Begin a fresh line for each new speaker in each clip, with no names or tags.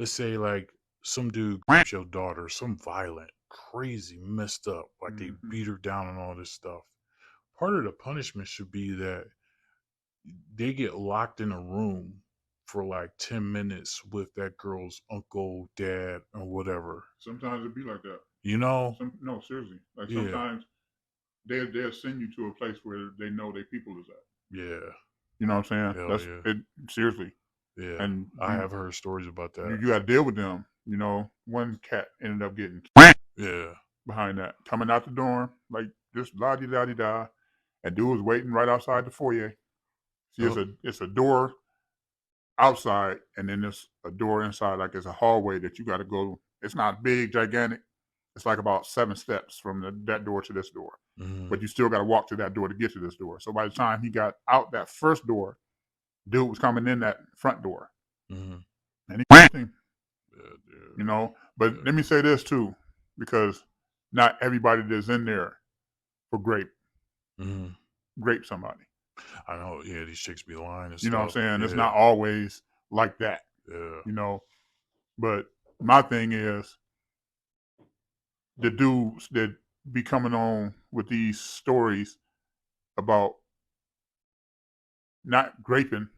let's say like some dude rapes your daughter, some violent, crazy, messed up, like they
Hmm.
beat her down and all this stuff. Part of the punishment should be that they get locked in a room for like 10 minutes with that girl's uncle, dad, or whatever.
Sometimes it be like that.
You know?
No, seriously. Like
Yeah,
sometimes they'll send you to a place where they know their people is at.
yeah,
You know what I'm saying?
hell
That's
yeah,
it. Seriously,
yeah.
and
I have heard stories about that.
you got to deal with them. You know, one cat ended up getting
Yeah.
behind that, coming out the dorm like just la di da di da, and dude was waiting right outside the foyer. See,
Oh,
it's a door outside, and then there's a door inside, like it's a hallway that you got to go. It's not big, gigantic. It's like about 7 steps from that door to this door,
mm-hmm,
but you still got to walk to that door to get to this door. So by the time he got out that first door, dude was coming in that front door,
mm-hmm.
and he,
Yeah,
you
yeah,
know. But
yeah.
let me say this too, because not everybody that's in there for
Mm-hmm.
grape somebody.
I know. Yeah, these chicks be lying and
You know what I'm
stuff.
saying? It's
Yeah,
not always like that,
yeah.
you know. But my thing is the dudes that be coming on with these stories about not graping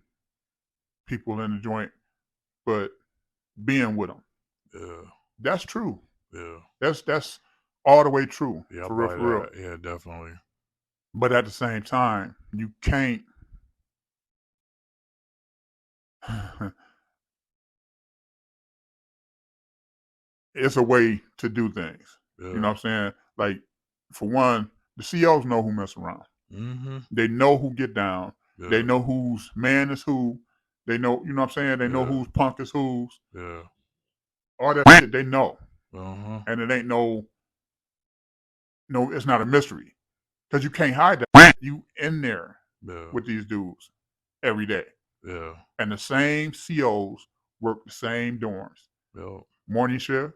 people in the joint, but being with them.
Yeah,
That's true.
yeah,
That's all the way true,
yeah. I
for real,
buy
for real.
that. Yeah, definitely.
But at the same time, you can't. It's a way to do things. You
Yeah,
know what I'm saying? Like, for one, the CEOs know who mess around.
mm-hmm.
They know who get down. They
Yeah,
know whose man is who. They know, you know what I'm saying? They know
yeah,
whose punk is whose.
yeah.
All that shit they know.
Uh huh.
And it ain't no, it's not a mystery. Because you can't hide that. You in there
Yeah,
with these dudes every day.
yeah,
And the same COs work the same dorms.
yeah.
Morning shift,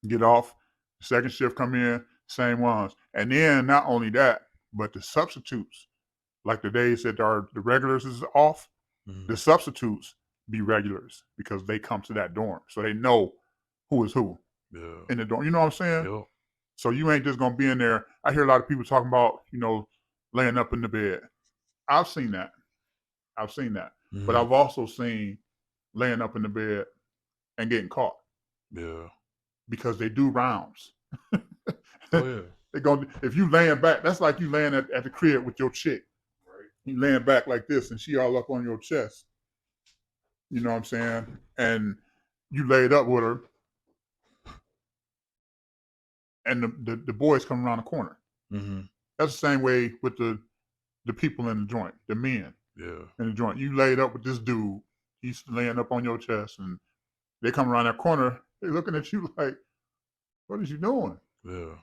get off, second shift come in, same ones. And then not only that, but the substitutes, like the days that are the regulars is off,
Mm-hmm.
the substitutes be regulars because they come to that dorm. So they know who is who
Yeah,
in the dorm. You know what I'm saying?
yeah.
So you ain't just gonna be in there. I hear a lot of people talking about, laying up in the bed. I've seen that. I've seen that. But
Mm-hmm.
I've also seen laying up in the bed and getting caught
Yeah.
because they do rounds.
Oh yeah.
They go if you laying back, that's like you laying at the crib with your chick.
Right.
You laying back like this and she all up on your chest. You know what I'm saying? And you laid up with her and the boys come around the corner.
Mm-hmm.
That's the same way with the people in the joint, the men
Yeah.
in the joint. You laid up with this dude, he's laying up on your chest, and they come around that corner, they looking at you like, what is you doing?
Yeah.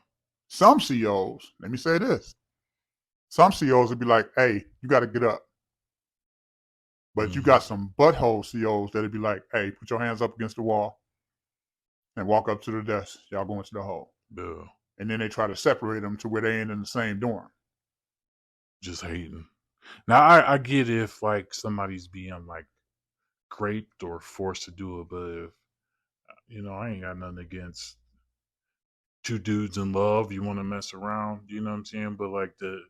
Some CEOs, let me say this, some CEOs would be like, hey, you got to get up. But you
Mm-hmm.
got some butthole CEOs that'd be like, hey, put your hands up against the wall and walk up to the desk. Y'all go into the hole.
Yeah.
And then they try to separate them to where they ain't in the same dorm.
Just hating. Now I get if like somebody's being like raped or forced to do it, but if I ain't got nothing against two dudes in love. You want to mess around, you know what I'm saying? But like the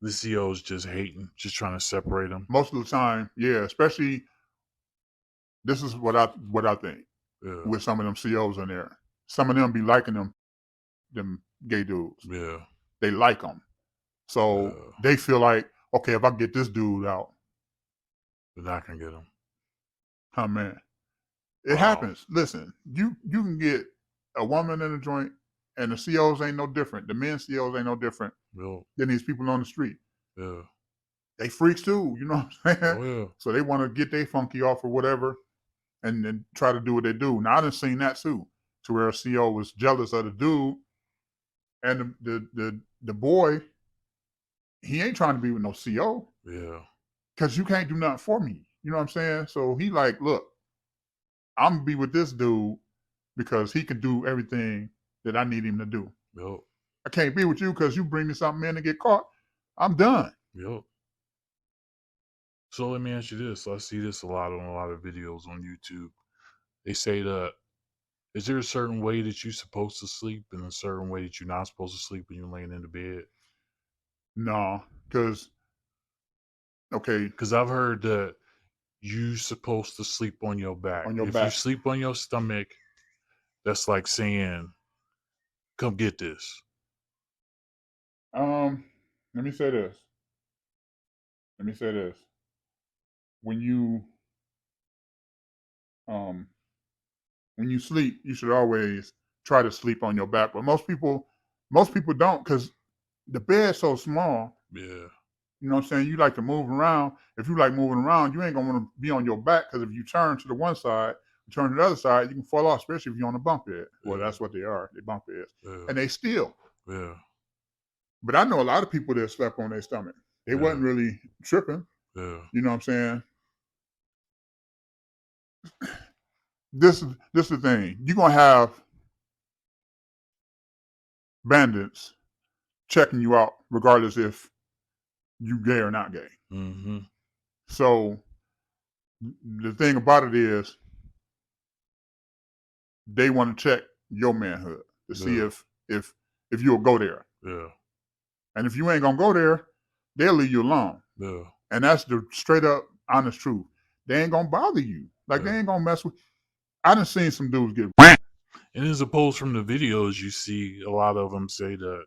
CEO's just hating, just trying to separate them.
Most of the time, yeah, especially this is what I think
Yeah.
with some of them CEOs in there. Some of them be liking them gay dudes.
Yeah.
They like them. So
Yeah.
they feel like, okay, if I get this dude out,
But I can get them.
oh man, it
Wow.
happens. Listen, you can get a woman in a joint, and the COs ain't no different. The men COs ain't no different
Yo.
than these people on the street.
Yeah.
They freaks too, you know what I'm saying?
Oh yeah.
So they want to get their funky off or whatever, and then try to do what they do. Now I done seen that too, to where a CO was jealous of the dude, and the boy, he ain't trying to be with no CO
Yeah.
because you can't do nothing for me. You know what I'm saying? So he like, look, I'm gonna be with this dude because he can do everything that I need him to do.
Yo.
I can't be with you because you bring me something in and get caught. I'm done.
Yo. So let me ask you this. I see this a lot on a lot of videos on YouTube. they say that is there a certain way that you're supposed to sleep and a certain way that you're not supposed to sleep when you're laying in the bed?
No, because okay,
Because I've heard that you supposed to sleep on your back.
on your
If you
back.
sleep on your stomach, that's like saying, "Come get this."
Um, let me say this. Let me say this. When you um when you sleep, you should always try to sleep on your back. But most people don't because the bed's so small.
Yeah,
You know what I'm saying? You like to move around. If you like moving around, you ain't gonna want to be on your back because if you turn to the one side, you turn to the other side, you can fall off, especially if you're on a bunk bed. Well,
yeah,
that's what they are. They bunk beds,
yeah,
and they still.
yeah,
But I know a lot of people that slept on their stomach. They
yeah,
wasn't really tripping.
yeah,
You know what I'm saying? This is the thing. You're gonna have bandits checking you out, regardless if you gay or not gay.
mm-hmm,
So the thing about it is they want to check your manhood to see
yeah,
if you'll go there.
yeah,
And if you ain't gonna go there, they'll leave you alone.
yeah,
And that's the straight up honest truth. They ain't gonna bother you. Like
yeah.
they ain't gonna mess with. I done seen some dudes get.
And as opposed from the videos, you see a lot of them say that.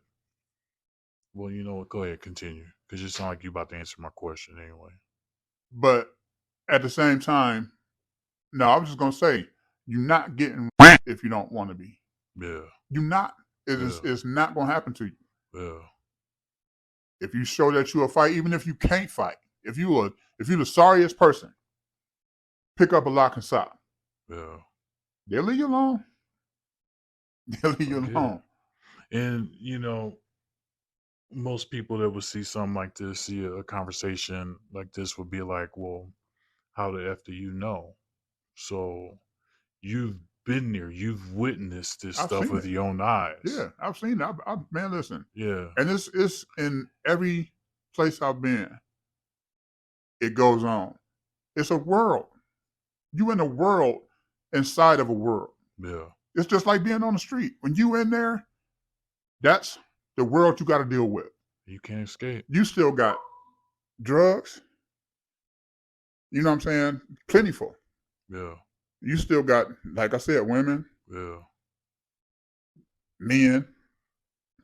Well, you know what? Go ahead, continue, because you sound like you about to answer my question anyway.
But at the same time, no, I was just gonna say you're not getting if you don't want to be.
Yeah,
You're not.
yeah,
It's not gonna happen to you.
yeah,
If you show that you'll fight, even if you can't fight, if you're the sorriest person, pick up a lock and sock.
yeah.
They'll leave you alone. They'll leave
I
you
get it.
alone.
And most people that would see something like this, see a conversation like this, would be like, "Well, how the f do you know?" So you've been there, you've witnessed this
I've
stuff
seen
with
it.
your own eyes.
Yeah, I've seen it. Man, listen,
Yeah,
and it's in every place I've been. It goes on. It's a world. You in a world inside of a world.
yeah,
It's just like being on the street. When you in there, that's the world you got to deal with.
you can't escape.
You still got drugs. You know what I'm saying? Plentiful.
Yeah,
You still got, like I said, women,
yeah,
men,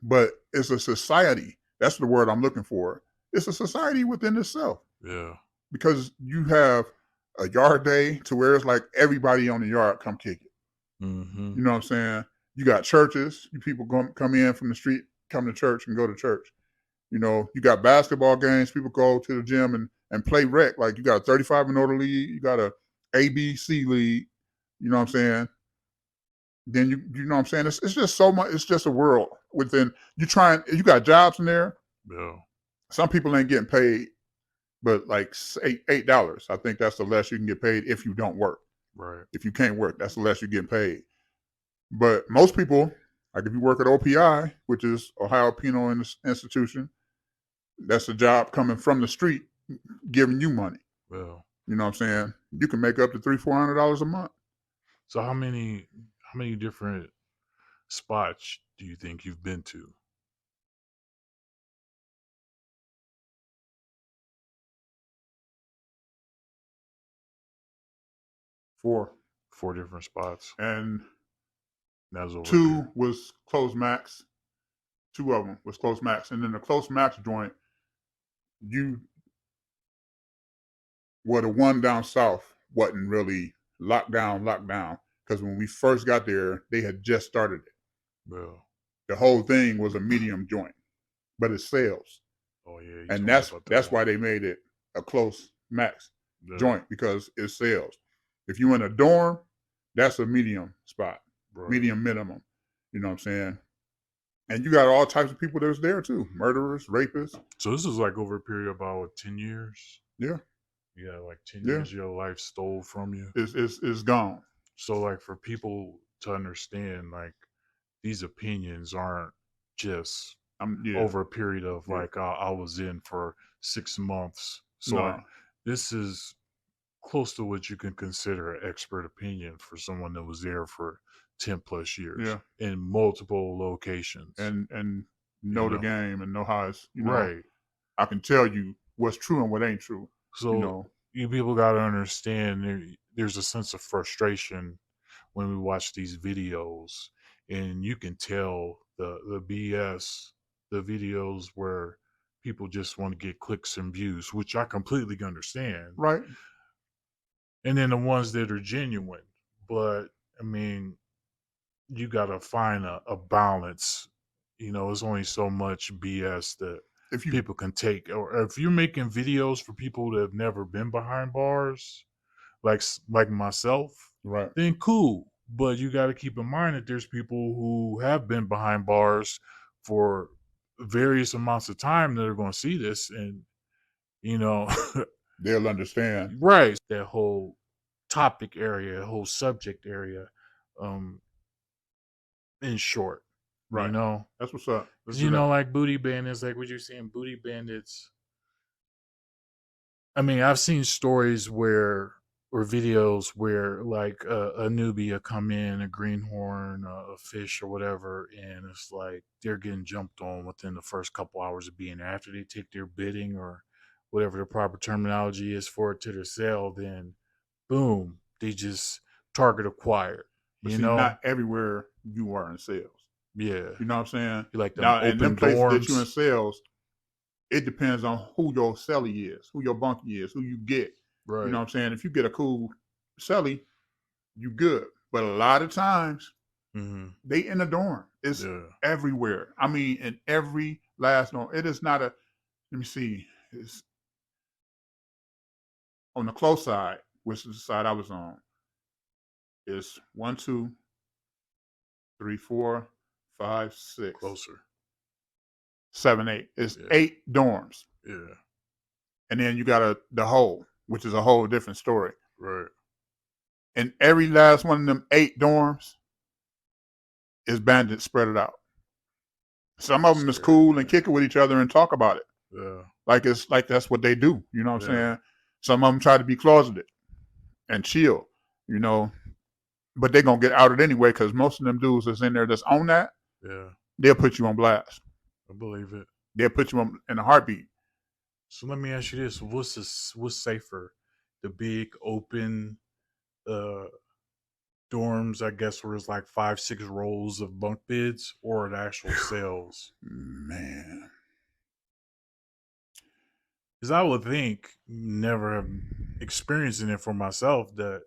but it's a society. That's the word I'm looking for. It's a society within itself
yeah,
because you have a yard day to where it's like everybody on the yard come kick it.
mm-hmm,
You know what I'm saying? You got churches. You people come in from the street, come to church and go to church. You know, you got basketball games. People go to the gym and play rec. Like you got a 35 and older league. You got a ABC league. You know what I'm saying? Then you know what I'm saying? It's just so much. It's just a world within. You got jobs in there.
yeah,
Some people ain't getting paid, but like $8. I think that's the less you can get paid if you don't work.
right,
If you can't work, that's the less you get paid. But most people, like if you work at OPI, which is Ohio Penal Institution, that's a job coming from the street, giving you money.
yeah.
You know what I'm saying? You can make up to $300-400 a month.
So how many different spots do you think you've been to?
4.
4 different spots.
And
That was over a
2
period.
was close max. 2 of them was close max. And then the close max joint, you the one down south wasn't really locked down. Because when we first got there, they had just started it.
Yeah.
The whole thing was a medium joint, but it sells.
Oh yeah, you
And
told me about that
that's
one.
why they made it a close max
Yeah,
joint because it sells. If you in a dorm, that's a medium spot,
right.
medium minimum. You know what I'm saying? And you got all types of people that's there too: murderers, rapists.
So this is like over a period of about 10 years.
Yeah,
Yeah, like 10
yeah.
years of your life stole from you.
It's gone.
So like for people to understand, like these opinions aren't just
Yeah,
over a period of
yeah.
like I was in for 6 months. So like
No,
this is close to what you can consider an expert opinion for someone that was there for 10 plus years
Yeah,
in multiple locations.
and
You
know the
know,
game and know how it's,
right?
I can tell you what's true and what ain't true. You
So
know,
you people got to understand there's a sense of frustration when we watch these videos, and you can tell the BS, the videos where people just want to get clicks and views, which I completely understand,
right?
and then the ones that are genuine. But I mean, you got to find a balance. You know, there's only so much BS that
If you
people can take. Or if you're making videos for people that have never been behind bars, like myself,
right,
then cool. But you got to keep in mind that there's people who have been behind bars for various amounts of time that are going to see this, and you know,
they'll understand.
right? That whole topic area, whole subject area, um, in short, you
Right.
know,
That's what's up. Let's
because
do that.
like booty bandits, like what you're saying, booty bandits. I mean, I've seen stories where or videos where like a newbie will come in, a greenhorn, a fish or whatever, and it's like they're getting jumped on within the first couple hours of being there. After they take their bidding or whatever the proper terminology is for it to their sale, then boom, they just target acquired.
But
You
see,
know?
not everywhere you are in sales.
Yeah.
You know what I'm saying?
You like them
Now, in them
open
places that you're in
dorms.
sales, it depends on who your celly is, who your bunkie is, who you get. You know
Right.
what I'm saying? If you get a cool celly, you good. But a lot of times,
Mm-hmm.
they in the dorm. It's
Yeah.
everywhere. I mean, in every last dorm. It is not a. Let me see. It's on the close side, which is the side I was on. It's 1, 2, 3, 4, 5, 6,
Closer.
7, 8. It's
Yeah.
8 dorms,
Yeah.
and then you got the whole, which is a whole different story.
Right.
And every last one of them 8 dorms is bandits spread it out. Some of them is
Scary,
cool and
man.
kick it with each other and talk about it.
Yeah.
Like it's like that's what they do. You know what I'm
Yeah.
saying? Some of them try to be closeted and chill. You know, but they gonna get outed anyway because most of them dudes that's in there that's on that,
Yeah.
they'll put you on blast.
I believe it.
They'll put you on in a heartbeat.
So let me ask you this: what's safer, the big open uh dorms, I guess, where it's like 5, 6 rows of bunk beds, or the actual cells?
Man,
Because I would think, never have experiencing it for myself, that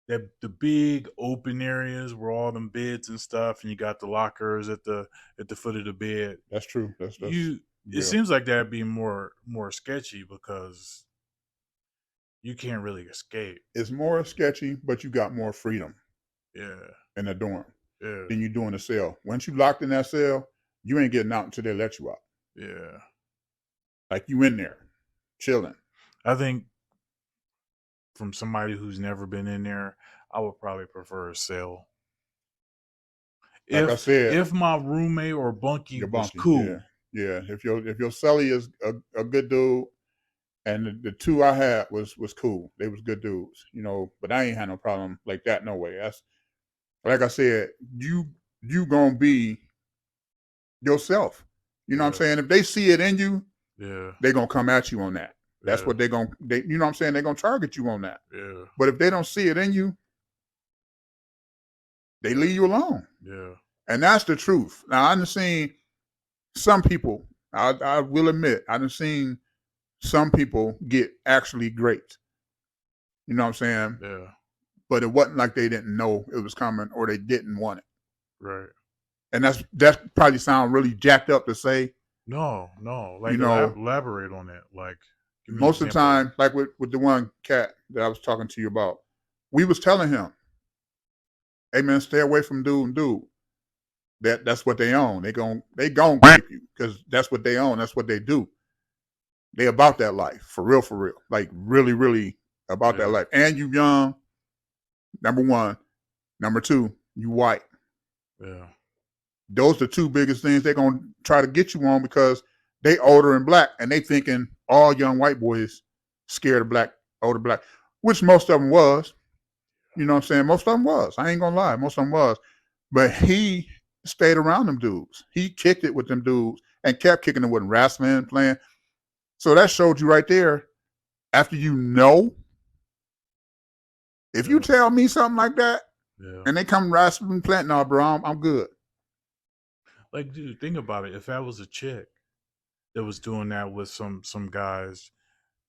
the big open areas where all them beds and stuff, and you got the lockers at the foot of the bed.
that's true. That's
You It
real.
seems like that'd be more sketchy because you can't really escape.
It's more sketchy, but you got more freedom
Yeah,
in a dorm
yeah,
than you do in a cell. Once you locked in that cell, you ain't getting out until they let you out.
yeah.
Like you in there, chilling.
I think from somebody who's never been in there, I would probably prefer a cell.
Like I
If
said,
if my roommate or bunkie
your
was
bunkie, yeah,
cool,
yeah. If your celly is a good dude, and the 2 I had was cool. They was good dudes, you know. But I ain't had no problem like that. No way. That's like I said. You gonna be yourself. You know what I'm
yeah,
saying? If they see it in you,
yeah,
they gonna come at you on that. That's
yeah,
what they you know what I'm saying? They're gonna target you on that.
yeah,
But if they don't see it in you, they leave you alone.
yeah,
And that's the truth. Now I've seen some people, I will admit, I've seen some people get actually great. You know what I'm saying?
yeah.
But it wasn't like they didn't know it was coming or they didn't want it.
Right.
And that's probably sound really jacked up to say.
No, no.
You
Like
know,
elaborate on that. Like, give me an
most of the
example.
time, like with the one cat that I was talking to you about, we was telling him, "Hey man, stay away from dude and dude. That's what they own. They gon' keep you because that's what they own. That's what they do. They about that life for real, like really, really about that
Yeah,
life. And you young, number one. Number two, you white.
yeah,
Those are the 2 biggest things they're gonna try to get you on because they older and black and they thinking all young white boys scared of black, older black. which most of them was. You know what I'm saying? Most of them was. I ain't gonna lie, most of them was. But he stayed around them dudes. He kicked it with them dudes and kept kicking it with them, wrestling, playing. So that showed you right there. After you know, if you tell me something like that, and they come wrestling, playing, no, bro, I'm good.
Like, dude, think about it. If that was a chick that was doing that with some guys,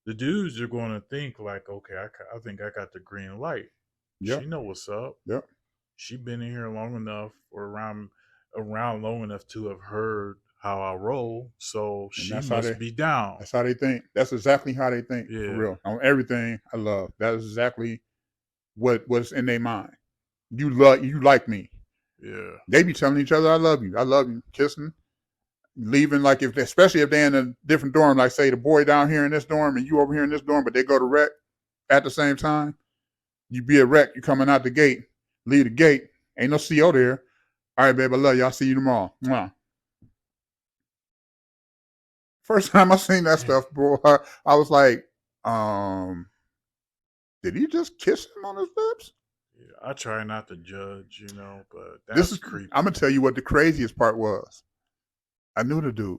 the dudes are going to think like, okay, I think I got the green light.
Yep.
She know what's up.
Yep.
She been in here long enough or around long enough to have heard how I roll, so she must be down.
That's how they think. That's exactly how they think.
Yeah.
For real. On everything I love. That is exactly what's in their mind. You like me.
Yeah.
They be telling each other, I love you, kissing, leaving, like especially if they're in a different dorm, like say the boy down here in this dorm and you over here in this dorm, but they go to rec at the same time. You be at rec, you coming out the gate, leave the gate, ain't no CO there. All right, babe, I love you. I'll see you tomorrow. Mwah. First time I seen that stuff, bro, I was like, did he just kiss him on his lips?
Yeah, I try not to judge, but that's creepy.
I'm gonna tell you what the craziest part was. I knew the dude.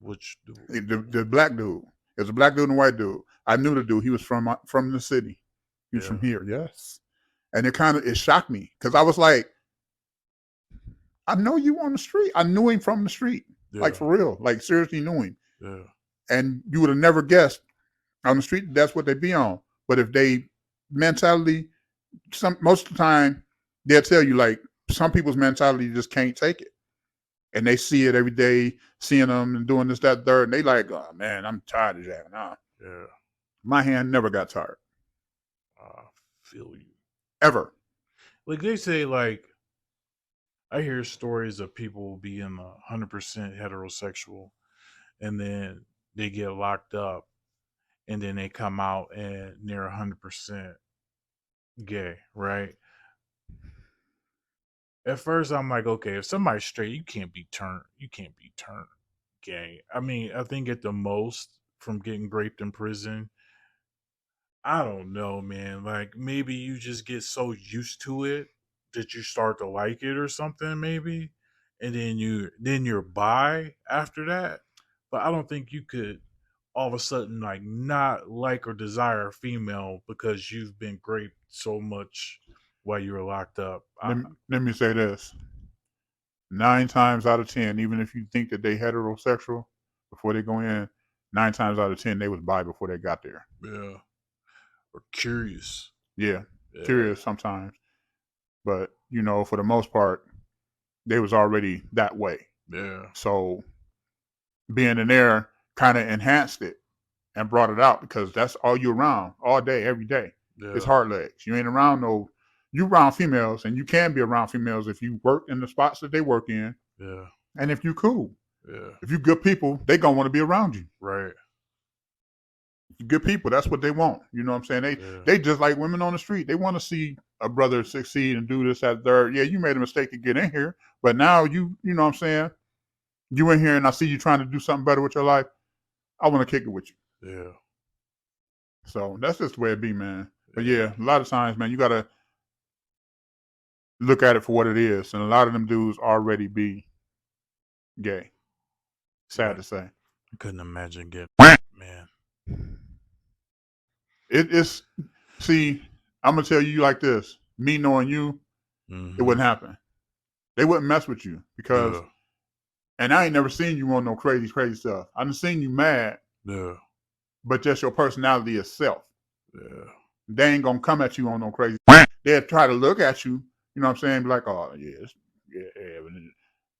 Which dude?
The black dude. It was a black dude and a white dude. I knew the dude. He was from the city. He was from here. Yes. And it shocked me because I was like, I know you on the street. I knew him from the street. Yeah. Like for real. Like seriously knew him.
Yeah.
And you would have never guessed on the street that's what they be on. But if they mentality, most of the time they'll tell you like some people's mentality just can't take it. And they see it every day, seeing them and doing this, that, third, and they like, oh man, I'm tired of that. Nah.
Yeah.
My hand never got tired.
I feel you.
Ever.
Like they say, like I hear stories of people being 100% heterosexual, and then they get locked up, and then they come out and they're 100% gay, right? At first, I'm like, okay, if somebody's straight, you can't be turned gay. I mean, I think at the most from getting raped in prison, I don't know, man. Like maybe you just get so used to it that you start to like it or something, maybe, and then you're bi after that. But I don't think you could all of a sudden like not like or desire a female because you've been raped so much while you were locked up.
Let me say this: 9 times out of 10, even if you think that they heterosexual before they go in, 9 times out of 10 they was bi before they got there.
Yeah. Or curious.
Yeah. Curious sometimes. But, for the most part, they was already that way.
Yeah.
So being in there kind of enhanced it and brought it out because that's all you around, all day, every day. Yeah. It's hard legs. You ain't around you around females, and you can be around females if you work in the spots that they work in.
Yeah.
And if you cool.
Yeah.
If you good people, they gonna want to be around you.
Right.
Good people, that's what they want. You know what I'm saying? They just like women on the street. They want to see a brother succeed and do this, that, third. Yeah, you made a mistake to get in here, but now you know what I'm saying? You in here and I see you trying to do something better with your life. I want to kick it with you.
Yeah.
So that's just the way it be, man. But yeah, a lot of times, man, you gotta look at it for what it is. And a lot of them dudes already be gay. Sad to say.
I couldn't imagine getting man.
It's see, I'm gonna tell you like this. Me knowing you, it wouldn't happen. They wouldn't mess with you because and I ain't never seen you on no crazy stuff. I done seen you mad.
Yeah.
But just your personality itself.
Yeah.
They ain't gonna come at you on no crazy. They'll try to look at you, you know what I'm saying? Be like, oh yeah.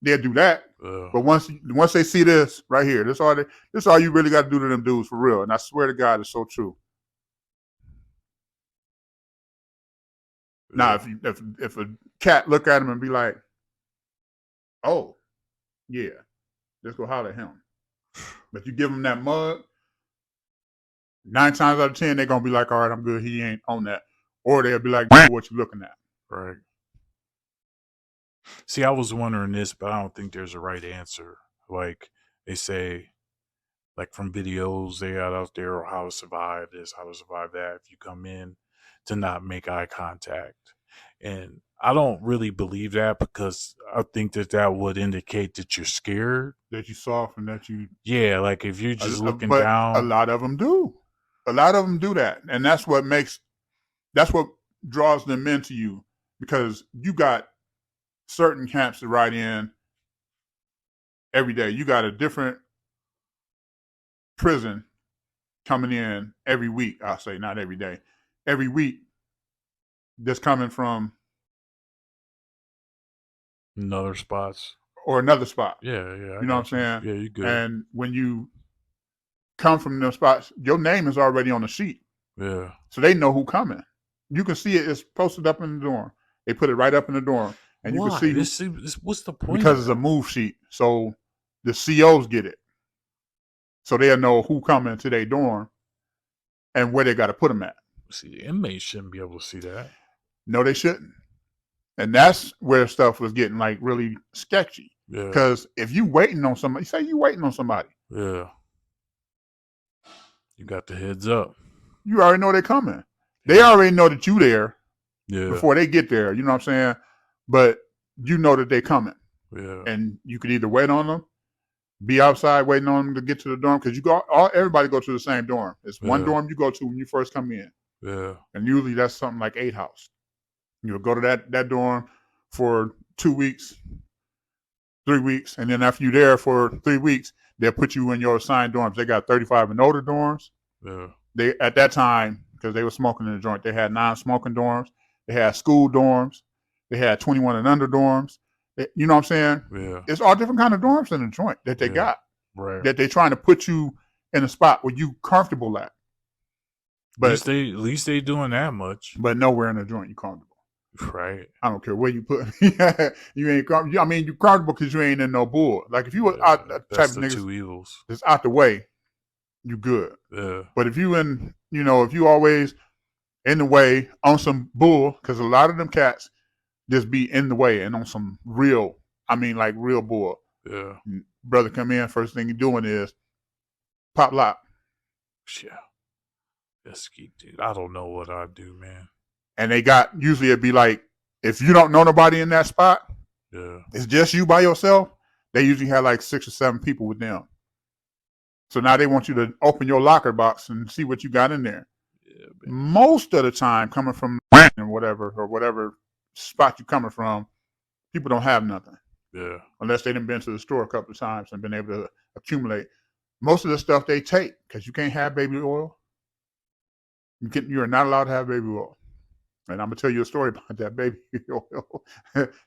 They'll do that. But once they see this right here, this all you really got to do to them dudes for real. And I swear to God, it's so true. Now, if a cat look at him and be like, oh, yeah, let's go holler at him. But you give him that mug, 9 times out of 10, they're going to be like, all right, I'm good. He ain't on that. Or they'll be like, what you looking at?
Right. See, I was wondering this, but I don't think there's a right answer. Like they say, like from videos they got out there, or how to survive this, how to survive that. If you come in, to not make eye contact. And I don't really believe that, because I think that that would indicate that you're scared.
That you soft and that you.
Yeah, like if you're just looking
But a
down.
lot of them do. A lot of them do that, and that's what draws them into you, because you got certain camps to ride in every day. You got a different prison coming in every week. I'll say not every day, every week. That's coming from
Another spots.
or another spot.
Yeah,
You know what I'm saying?
Yeah, you good.
And when you come from those spots, your name is already on the sheet.
Yeah.
So they know who coming. You can see it. It's posted up in the dorm. They put it right up in the dorm. And
Why?
You can see
this, what's the point?
Because it's a move sheet. So the COs get it. So they'll know who coming to their dorm and where they got to put them at.
See, the inmates shouldn't be able to see that.
No, they shouldn't. And that's where stuff was getting like really sketchy.
Yeah.
Because if you waiting on somebody, say you waiting on somebody.
Yeah. You got the heads up.
You already know they're coming. They already know that you there.
Yeah.
Before they get there. You know what I'm saying? But you know that they're coming.
Yeah.
And you could either wait on them, be outside waiting on them to get to the dorm, because everybody go to the same dorm. It's one dorm you go to when you first come in.
Yeah.
And usually that's something like 8 house. You'll go to that dorm for 2 weeks, 3 weeks, and then after you're there for 3 weeks, they'll put you in your assigned dorms. They got 35 and older dorms.
Yeah.
They at that time, because they were smoking in the joint, they had non-smoking dorms. They had school dorms. They had 21 and under dorms. You know what I'm saying?
Yeah.
It's all different kind of dorms in the joint that they got.
Right.
That they're trying to put you in a spot where you comfortable at. But
at least they doing that much.
But nowhere in the joint you comfortable.
Right.
I don't care where you put. You ain't comfortable. I mean, you comfortable because you ain't in no bull. Like if you were out that type of niggas,
two evils.
It's out the way, you good.
Yeah.
But if you if you always in the way on some bull, because a lot of them cats just be in the way and on some real, like real bull.
Yeah.
Brother come in, first thing he doing is pop lock.
Yeah. That's dude. I don't know what I'd do, man.
And usually it'd be like, if you don't know nobody in that spot,
yeah,
it's just you by yourself, they usually have like 6 or 7 people with them. So now they want you to open your locker box and see what you got in there. Yeah, most of the time, coming from or whatever spot you're coming from, people don't have nothing.
Yeah.
Unless they done been to the store a couple of times and been able to accumulate. Most of the stuff they take, because you can't have baby oil. You are not allowed to have baby oil. And I'm going to tell you a story about that baby oil.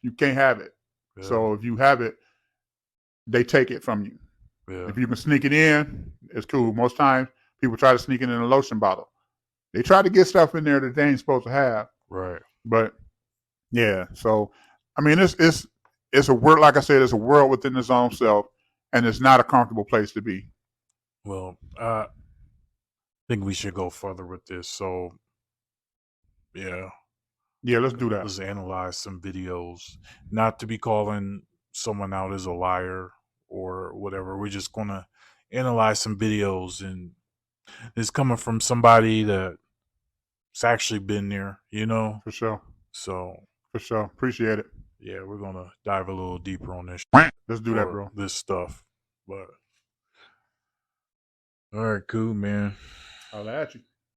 You can't have it. Yeah. So if you have it, they take it from you. Yeah. If you can sneak it in, it's cool. Most times, people try to sneak it in a lotion bottle. They try to get stuff in there that they ain't supposed to have.
Right.
But, yeah. So, it's a world, like I said, it's a world within its own self, and it's not a comfortable place to be.
Well, I think we should go further with this. So, yeah,
let's do that.
Let's analyze some videos. Not to be calling someone out as a liar or whatever. We're just gonna analyze some videos, and it's coming from somebody that's actually been there.
For sure.
So
for sure, appreciate it.
Yeah, we're gonna dive a little deeper on this.
Let's do that, bro.
This stuff, but all right, cool, man.
I'll at you.